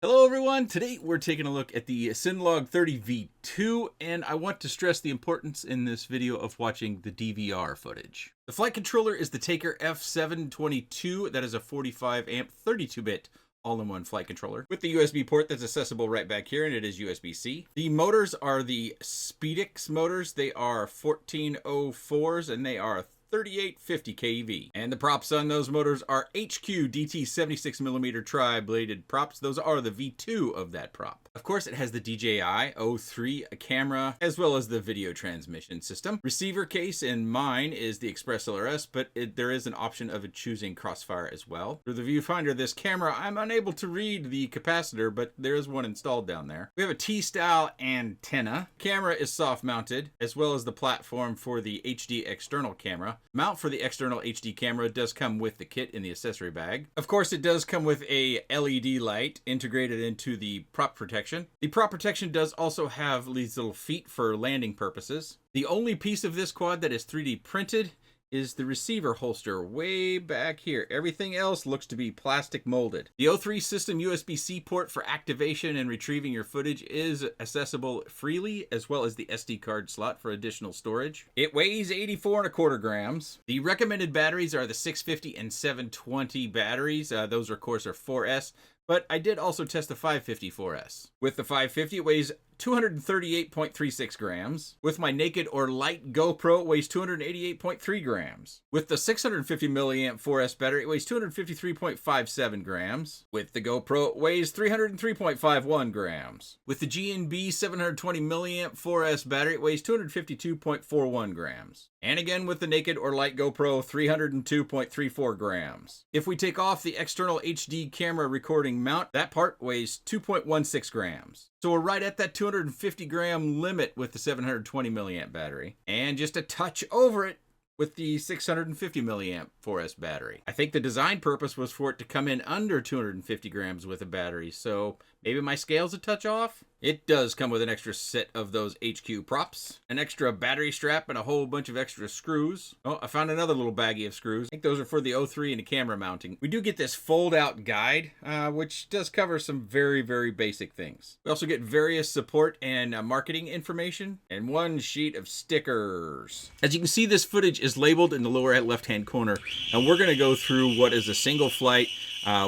Hello everyone, today we're taking a look at the Cinelog30 V2 and I want to stress the importance in this video of watching the DVR footage. The flight controller is the Taker F722, that is a 45 amp 32-bit all-in-one flight controller with the USB port that's accessible right back here, and it is USB-C. The motors are the Speedix motors. They are 1404s and they are 3850 kV. And the props on those motors are HQ DT 76mm tri-bladed props. Those are the V2 of that prop. Of course, it has the DJI O3 camera, as well as the video transmission system. Receiver case in mine is the Express LRS, but there is an option of choosing Crossfire as well. Through the viewfinder of this camera, I'm unable to read the capacitor, but there is one installed down there. We have a T-style antenna. Camera is soft mounted, as well as the platform for the HD external camera. Mount for the external HD camera does come with the kit in the accessory bag. Of course, it does come with a LED light integrated into the prop protection. The prop protection does also have these little feet for landing purposes. The only piece of this quad that is 3D printed is the receiver holster way back here. Everything else looks to be plastic molded. The O3 system USB-C port for activation and retrieving your footage is accessible freely, as well as the SD card slot for additional storage. It weighs 84.25 grams. The recommended batteries are the 650 and 720 batteries. Those, of course, are 4S. But I did also test the 550 4S. With the 550, it weighs 238.36 grams. With my naked or light GoPro, it weighs 288.3 grams. With the 650 milliamp 4S battery, it weighs 253.57 grams. With the GoPro, it weighs 303.51 grams. With the G&B 720 milliamp 4S battery, it weighs 252.41 grams. And again, with the naked or light GoPro, 302.34 grams. If we take off the external HD camera recording mount, that part weighs 2.16 grams. So we're right at that 250 gram limit with the 720 milliamp battery, and just a touch over it with the 650 milliamp 4S battery. I think the design purpose was for it to come in under 250 grams with a battery, so maybe my scale's a touch off. It does come with an extra set of those HQ props, an extra battery strap, and a whole bunch of extra screws. Oh, I found another little baggie of screws. I think those are for the O3 and the camera mounting. We do get this fold-out guide, which does cover some very, very basic things. We also get various support and marketing information, and one sheet of stickers. As you can see, this footage is labeled in the lower left-hand corner, and we're going to go through what is a single flight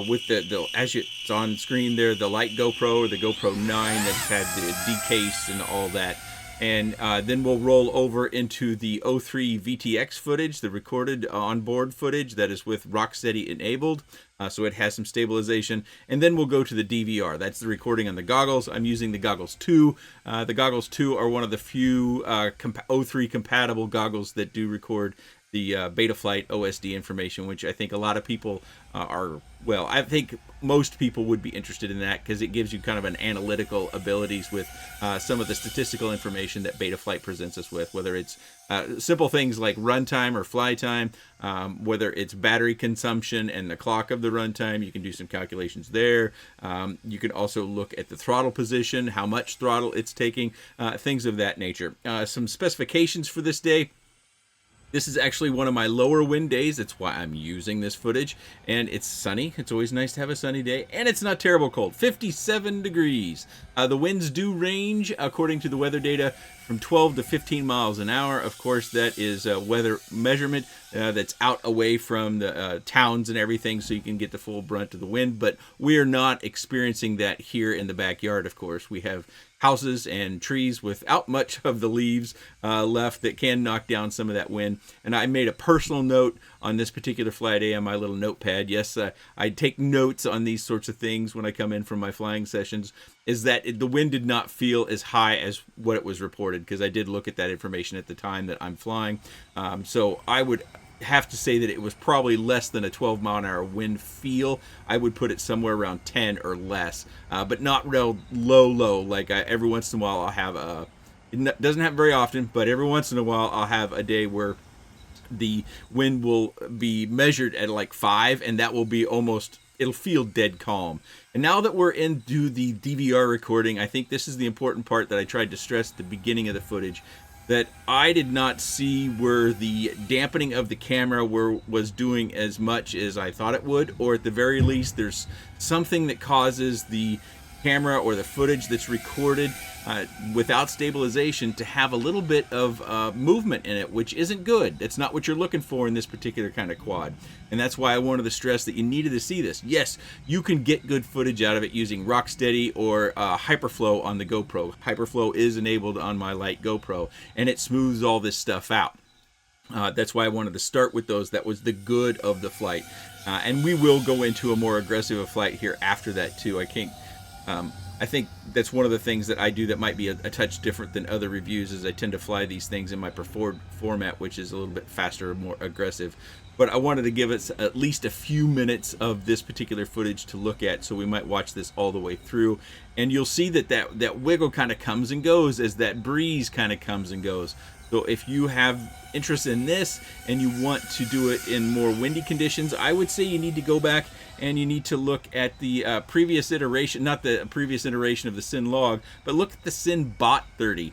with the as it's on screen there, the light GoPro or the GoPro 9 that's had the D-case and all that. And then we'll roll over into the O3 VTX footage, the recorded onboard footage that is with Rocksteady enabled. So it has some stabilization. And then we'll go to the DVR. That's the recording on the goggles. I'm using the Goggles 2. The Goggles 2 are one of the few O3 compatible goggles that do record the Betaflight OSD information, which I think a lot of people well, I think most people would be interested in that because it gives you kind of an analytical abilities with some of the statistical information that Betaflight presents us with, whether it's simple things like runtime or fly time, whether it's battery consumption and the clock of the runtime. You can do some calculations there. You can also look at the throttle position, how much throttle it's taking, things of that nature. Some specifications for this day. This is actually one of my lower wind days. That's why I'm using this footage. And it's sunny. It's always nice to have a sunny day. And it's not terrible cold. 57 degrees. The winds do range, according to the weather data, from 12 to 15 miles an hour. Of course, that is a weather measurement that's out away from the towns and everything, so you can get the full brunt of the wind. But we are not experiencing that here in the backyard, of course. We have houses and trees without much of the leaves left that can knock down some of that wind. And I made a personal note on this particular flight day on my little notepad. Yes, I take notes on these sorts of things when I come in from my flying sessions, is that the wind did not feel as high as what it was reported, because I did look at that information at the time that I'm flying. So I would have to say that it was probably less than a 12-mile-an-hour wind feel. I would put it somewhere around 10 or less, but not real low. Like every once in a while I'll have it doesn't happen very often, but every once in a while I'll have a day where the wind will be measured at like 5, and that will be almost, it'll feel dead calm. And now that we're into the DVR recording, I think this is the important part that I tried to stress at the beginning of the footage, that I did not see where the dampening of the camera was doing as much as I thought it would, or at the very least there's something that causes the camera or the footage that's recorded without stabilization to have a little bit of movement in it, which isn't good. That's not what you're looking for in this particular kind of quad. And that's why I wanted to stress that you needed to see this. Yes, you can get good footage out of it using Rocksteady or Hyperflow on the GoPro. Hyperflow is enabled on my light GoPro, and it smooths all this stuff out. That's why I wanted to start with those. That was the good of the flight. And we will go into a more aggressive flight here after that too. I think that's one of the things that I do that might be a touch different than other reviews, is I tend to fly these things in my preferred format, which is a little bit faster, more aggressive. But I wanted to give us at least a few minutes of this particular footage to look at, so we might watch this all the way through. And you'll see that wiggle kind of comes and goes as that breeze kind of comes and goes. So if you have interest in this and you want to do it in more windy conditions, I would say you need to go back and you need to look at the previous iteration, not the previous iteration of the Cinelog, but look at the Cinelog30.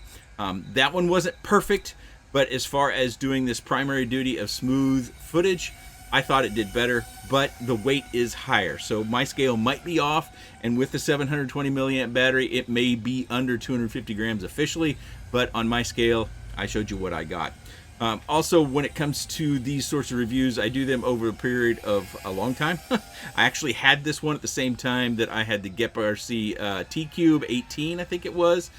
That one wasn't perfect, but as far as doing this primary duty of smooth footage, I thought it did better, but the weight is higher. So my scale might be off, and with the 720 milliamp battery, it may be under 250 grams officially, but on my scale, I showed you what I got. Also, when it comes to these sorts of reviews, I do them over a period of a long time. I actually had this one at the same time that I had the GEP-RC T-Cube 18, I think it was.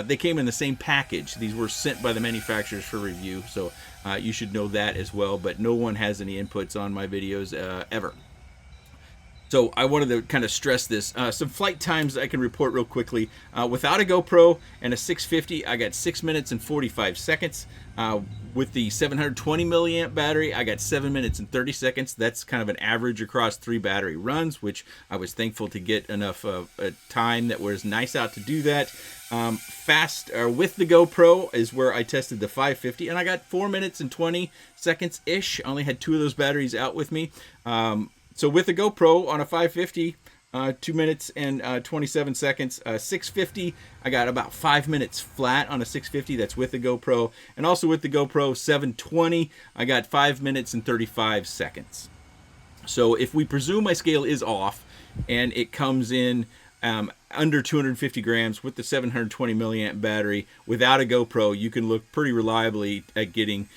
They came in the same package. These were sent by the manufacturers for review, so you should know that as well, but no one has any inputs on my videos ever. So I wanted to kind of stress this. Some flight times I can report real quickly. Without a GoPro and a 650, I got 6 minutes and 45 seconds. With the 720 milliamp battery, I got 7 minutes and 30 seconds. That's kind of an average across 3 battery runs, which I was thankful to get enough time that was nice out to do that. With the GoPro is where I tested the 550, and I got 4 minutes and 20 seconds-ish. I only had 2 of those batteries out with me. So with the GoPro on a 550, 2 minutes and 27 seconds. 650, I got about 5 minutes flat on a 650. That's with the GoPro. And also with the GoPro 720, I got 5 minutes and 35 seconds. So if we presume my scale is off and it comes in under 250 grams with the 720 milliamp battery without a GoPro, you can look pretty reliably at getting,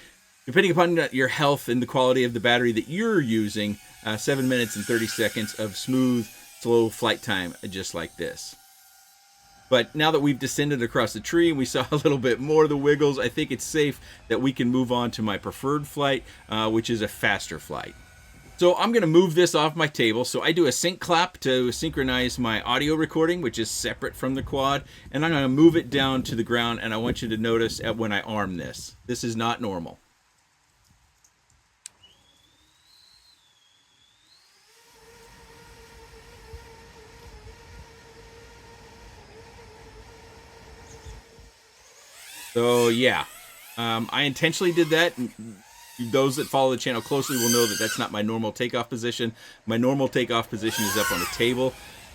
depending upon your health and the quality of the battery that you're using, 7 minutes and 30 seconds of smooth, slow flight time, just like this. But now that we've descended across the tree and we saw a little bit more of the wiggles, I think it's safe that we can move on to my preferred flight, which is a faster flight. So I'm going to move this off my table. So I do a sync clap to synchronize my audio recording, which is separate from the quad. And I'm going to move it down to the ground, and I want you to notice when I arm this. This is not normal. So yeah, I intentionally did that. Those that follow the channel closely will know that that's not my normal takeoff position. My normal takeoff position is up on the table.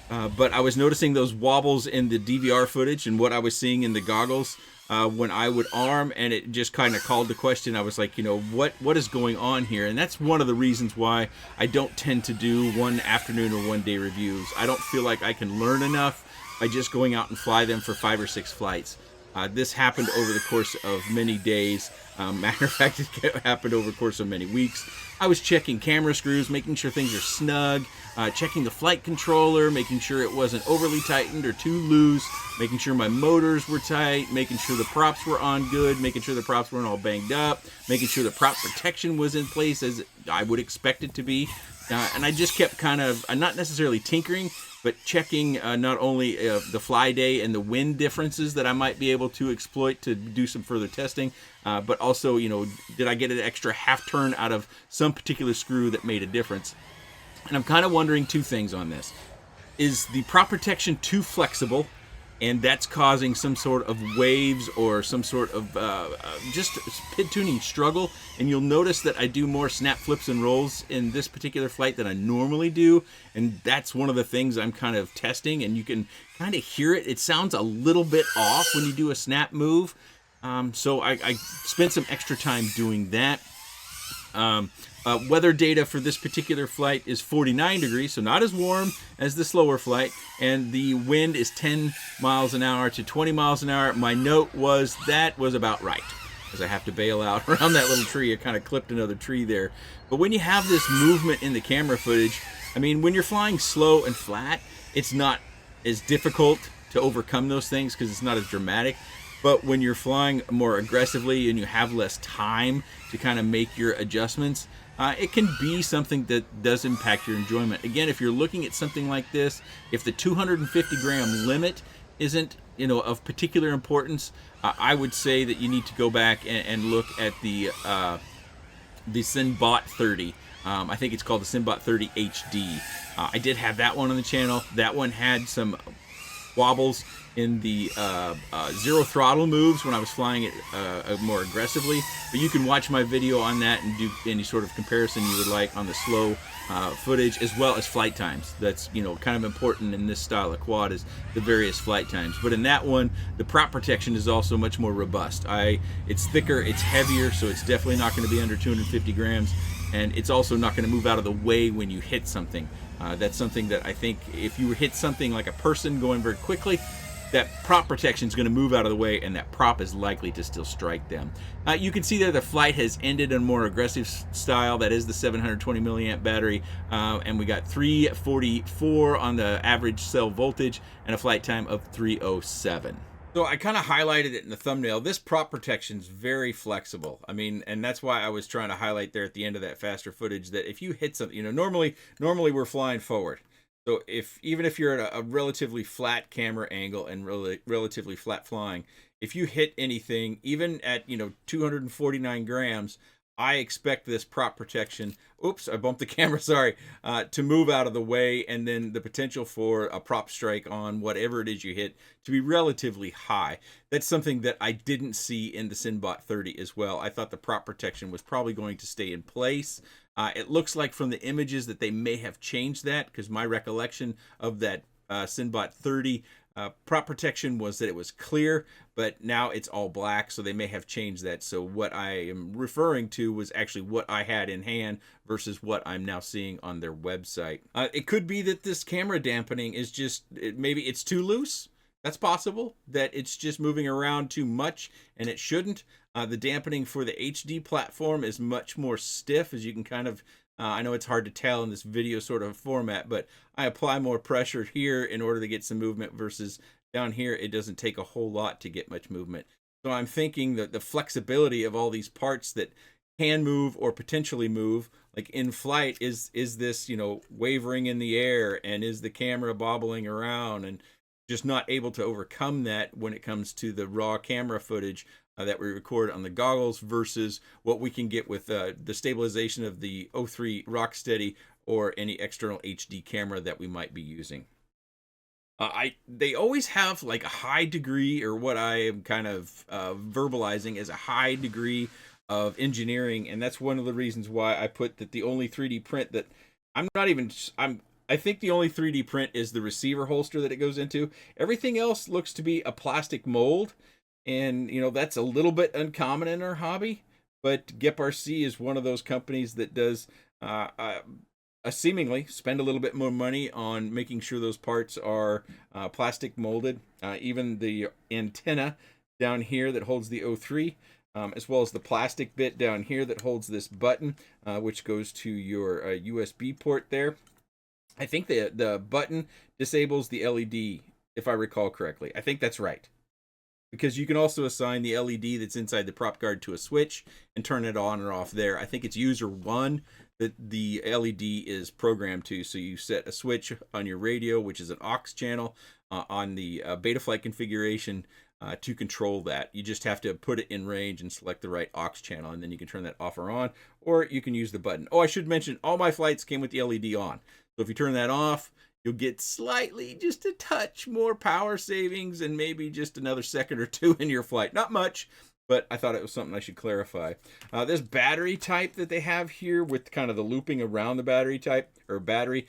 But I was noticing those wobbles in the DVR footage and what I was seeing in the goggles when I would arm, and it just kind of called the question. I was like, you know, what is going on here? And that's one of the reasons why I don't tend to do one afternoon or one day reviews. I don't feel like I can learn enough by just going out and fly them for 5 or 6 flights. This happened over the course of many days. Matter of fact, it happened over the course of many weeks. I was checking camera screws, making sure things are snug, checking the flight controller, making sure it wasn't overly tightened or too loose, making sure my motors were tight, making sure the props were on good, making sure the props weren't all banged up, making sure the prop protection was in place as I would expect it to be. And I just kept kind of, not necessarily tinkering, but checking not only the fly day and the wind differences that I might be able to exploit to do some further testing, but also, you know, did I get an extra half turn out of some particular screw that made a difference? And I'm kind of wondering 2 things on this. Is the prop protection too flexible, and that's causing some sort of waves or some sort of just pid tuning struggle? And you'll notice that I do more snap flips and rolls in this particular flight than I normally do, and that's one of the things I'm kind of testing, and you can kind of hear it. It sounds a little bit off when you do a snap move, so I spent some extra time doing that. Weather data for this particular flight is 49 degrees, so not as warm as the slower flight, and the wind is 10 miles an hour to 20 miles an hour. My note was that was about right, as I have to bail out around that little tree. I kind of clipped another tree there. But when you have this movement in the camera footage, I mean, when you're flying slow and flat, it's not as difficult to overcome those things because it's not as dramatic. But when you're flying more aggressively and you have less time to kind of make your adjustments, it can be something that does impact your enjoyment. Again, if you're looking at something like this, if the 250 gram limit isn't, of particular importance, I would say that you need to go back and look at the Cinelog30. I think it's called the Cinelog30 HD. I did have that one on the channel. That one had some wobbles in the zero throttle moves when I was flying it more aggressively, but you can watch my video on that and do any sort of comparison you would like on the slow footage, as well as flight times. That's kind of important in this style of quad, is the various flight times. But in that one, the prop protection is also much more robust. It's thicker, it's heavier, so it's definitely not going to be under 250 grams, and it's also not going to move out of the way when you hit something. That's something that I think if you hit something like a person going very quickly, that prop protection is going to move out of the way, and that prop is likely to still strike them. You can see there the flight has ended in a more aggressive style. That is the 720 milliamp battery, and we got 344 on the average cell voltage and a flight time of 307. So I kind of highlighted it in the thumbnail. This prop protection is very flexible. I mean, and that's why I was trying to highlight there at the end of that faster footage that if you hit something, normally we're flying forward. So even if you're at a relatively flat camera angle and relatively flat flying, if you hit anything, even at 249 grams, I expect this prop protection, oops, I bumped the camera, sorry, to move out of the way, and then the potential for a prop strike on whatever it is you hit to be relatively high. That's something that I didn't see in the Cinelog30 as well. I thought the prop protection was probably going to stay in place. It looks like from the images that they may have changed that, because my recollection of that Cinelog30 prop protection was that it was clear, but now it's all black, so they may have changed that. So what I am referring to was actually what I had in hand versus what I'm now seeing on their website. It could be that this camera dampening is just, maybe it's too loose. That's possible, that it's just moving around too much, and it shouldn't. The dampening for the HD platform is much more stiff, as you can kind of, I know it's hard to tell in this video sort of format, but I apply more pressure here in order to get some movement, versus down here it doesn't take a whole lot to get much movement. So I'm thinking that the flexibility of all these parts that can move or potentially move, like in flight, is this, wavering in the air, and is the camera bobbling around, and just not able to overcome that when it comes to the raw camera footage that we record on the goggles, versus what we can get with the stabilization of the 03 Rocksteady or any external HD camera that we might be using. They always have like a high degree, or what I am kind of verbalizing as a high degree of engineering, and that's one of the reasons why I put that the only 3D print that I think the only 3D print is the receiver holster that it goes into. Everything else looks to be a plastic mold, and that's a little bit uncommon in our hobby. But GEP RC is one of those companies that does seemingly spend a little bit more money on making sure those parts are plastic molded. Even the antenna down here that holds the 03, as well as the plastic bit down here that holds this button, which goes to your USB port there. I think the button disables the LED, if I recall correctly. I think that's right, because you can also assign the LED that's inside the prop guard to a switch and turn it on or off there. I think it's user 1 that the LED is programmed to. So you set a switch on your radio, which is an aux channel, on the Betaflight configuration to control that. You just have to put it in range and select the right aux channel, and then you can turn that off or on, or you can use the button. Oh, I should mention, all my flights came with the LED on. So if you turn that off, you'll get slightly, just a touch more power savings, and maybe just another second or two in your flight. Not much, but I thought it was something I should clarify. This battery type that they have here, with kind of the looping around the battery type, or battery,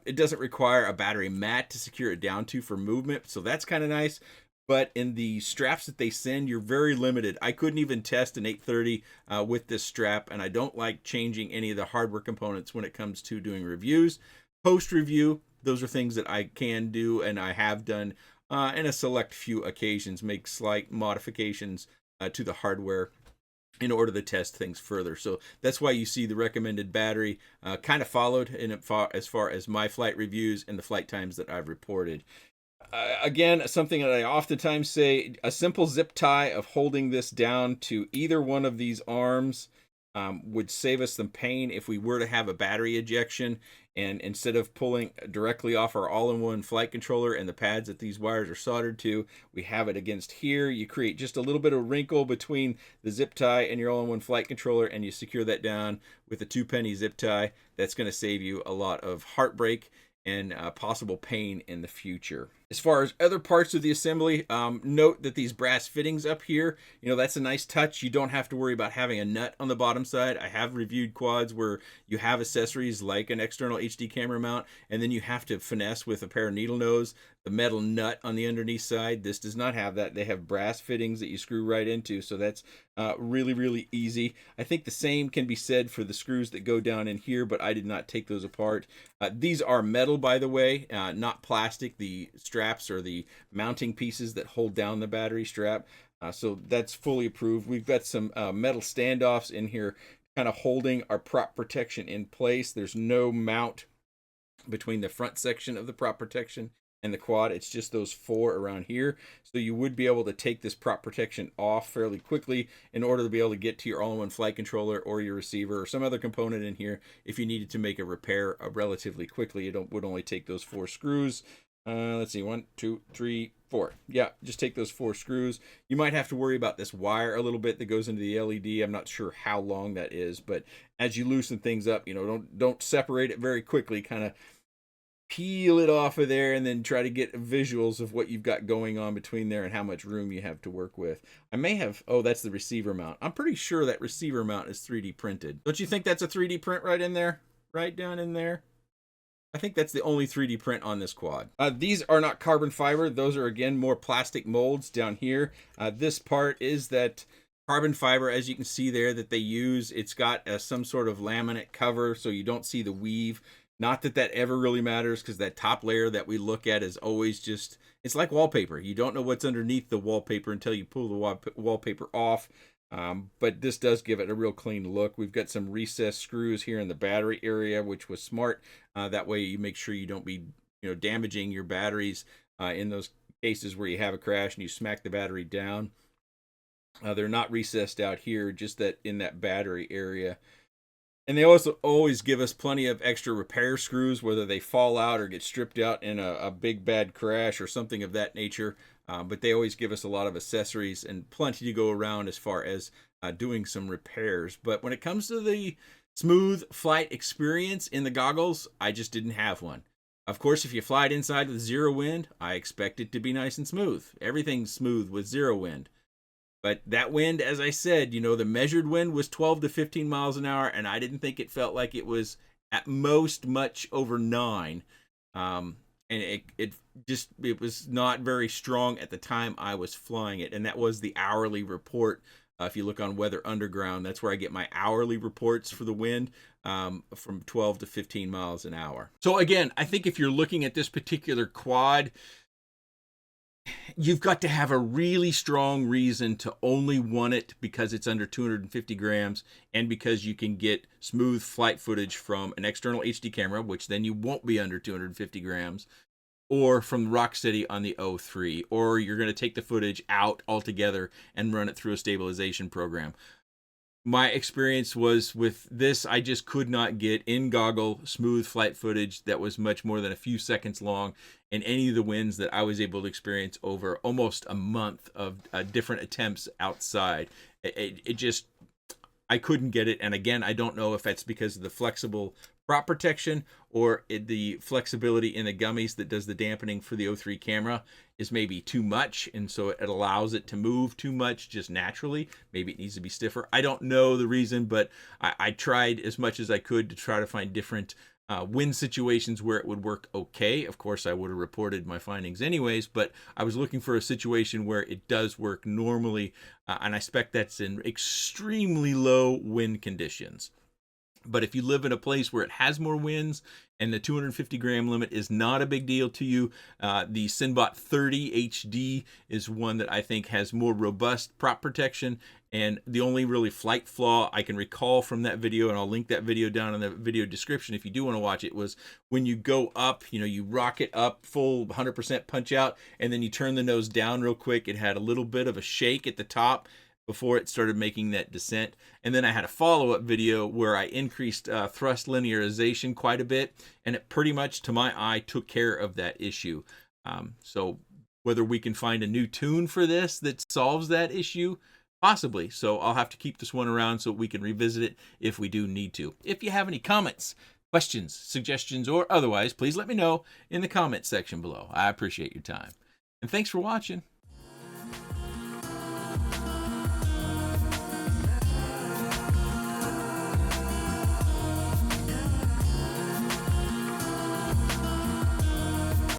it doesn't require a battery mat to secure it down to for movement, so that's kind of nice. but in the straps that they send, you're very limited. I couldn't even test an 830 with this strap, and I don't like changing any of the hardware components when it comes to doing reviews. Post-review, those are things that I can do and I have done in a select few occasions, make slight modifications to the hardware in order to test things further. So that's why you see the recommended battery kind of followed as far as my flight reviews and the flight times that I've reported. Again, something that I oftentimes say, a simple zip tie of holding this down to either one of these arms would save us some pain if we were to have a battery ejection. And instead of pulling directly off our all-in-one flight controller and the pads that these wires are soldered to, we have it against here. You create just a little bit of wrinkle between the zip tie and your all-in-one flight controller, and you secure that down with a 2-penny zip tie. That's going to save you a lot of heartbreak and possible pain in the future. As far as other parts of the assembly, note that these brass fittings up here, that's a nice touch. You don't have to worry about having a nut on the bottom side. I have reviewed quads where you have accessories like an external HD camera mount, and then you have to finesse with a pair of needle nose the metal nut on the underneath side. This does not have that. They have brass fittings that you screw right into, so that's really, really easy. I think the same can be said for the screws that go down in here, but I did not take those apart. These are metal, by the way, not plastic. The straps or the mounting pieces that hold down the battery strap. So that's fully approved. We've got some metal standoffs in here kind of holding our prop protection in place. There's no mount between the front section of the prop protection and the quad. It's just those 4 around here. So you would be able to take this prop protection off fairly quickly in order to be able to get to your all-in-one flight controller or your receiver or some other component in here if you needed to make a repair relatively quickly. It would only take those 4 screws. Let's see, 1, 2, 3, 4. Yeah, just take those 4 screws. You might have to worry about this wire a little bit that goes into the LED. I'm not sure how long that is, but as you loosen things up, don't separate it very quickly. Kind of peel it off of there and then try to get visuals of what you've got going on between there and how much room you have to work with. I may have, oh, that's the receiver mount. I'm pretty sure that receiver mount is 3D printed. Don't you think that's a 3D print right in there? Right down in there? I think that's the only 3D print on this quad. These are not carbon fiber. Those are, again, more plastic molds down here. This part is that carbon fiber, as you can see there, that they use. It's got some sort of laminate cover so you don't see the weave. Not that that ever really matters, because that top layer that we look at is always just, it's like wallpaper. You don't know what's underneath the wallpaper until you pull the wallpaper off. But this does give it a real clean look. We've got some recessed screws here in the battery area, which was smart. That way you make sure you don't be damaging your batteries in those cases where you have a crash and you smack the battery down. They're not recessed out here, just that in that battery area. And they also always give us plenty of extra repair screws, whether they fall out or get stripped out in a big bad crash or something of that nature. But they always give us a lot of accessories and plenty to go around as far as doing some repairs. But when it comes to the smooth flight experience in the goggles, I just didn't have one. Of course, if you fly it inside with 0 wind, I expect it to be nice and smooth. Everything's smooth with 0 wind. But that wind, as I said, the measured wind was 12 to 15 miles an hour, and I didn't think it felt like it was at most much over 9. And it was not very strong at the time I was flying it, and that was the hourly report. If you look on Weather Underground, that's where I get my hourly reports for the wind from 12 to 15 miles an hour. So again, I think if you're looking at this particular quad, you've got to have a really strong reason to only want it because it's under 250 grams and because you can get smooth flight footage from an external HD camera, which then you won't be under 250 grams, or from Rocksteady on the 03, or you're going to take the footage out altogether and run it through a stabilization program. My experience was with this, I just could not get in-goggle smooth flight footage that was much more than a few seconds long in any of the winds that I was able to experience over almost a month of different attempts outside. It just, I couldn't get it. And again, I don't know if that's because of the flexible prop protection or the flexibility in the gummies that does the dampening for the 03 camera is maybe too much, and so it allows it to move too much just naturally. Maybe it needs to be stiffer. I don't know the reason, but I tried as much as I could to try to find different wind situations where it would work okay. Of course, I would have reported my findings anyways, but I was looking for a situation where it does work normally, and I expect that's in extremely low wind conditions. But if you live in a place where it has more winds and the 250 gram limit is not a big deal to you, the Cinelog30 HD is one that I think has more robust prop protection. And the only really flight flaw I can recall from that video, and I'll link that video down in the video description if you do want to watch it, was when you go up, you rocket up full 100% punch out, and then you turn the nose down real quick. It had a little bit of a shake at the top before it started making that descent. And then I had a follow-up video where I increased thrust linearization quite a bit, and it pretty much, to my eye, took care of that issue. So whether we can find a new tune for this that solves that issue, possibly. So I'll have to keep this one around so we can revisit it if we do need to. If you have any comments, questions, suggestions, or otherwise, please let me know in the comment section below. I appreciate your time. And thanks for watching.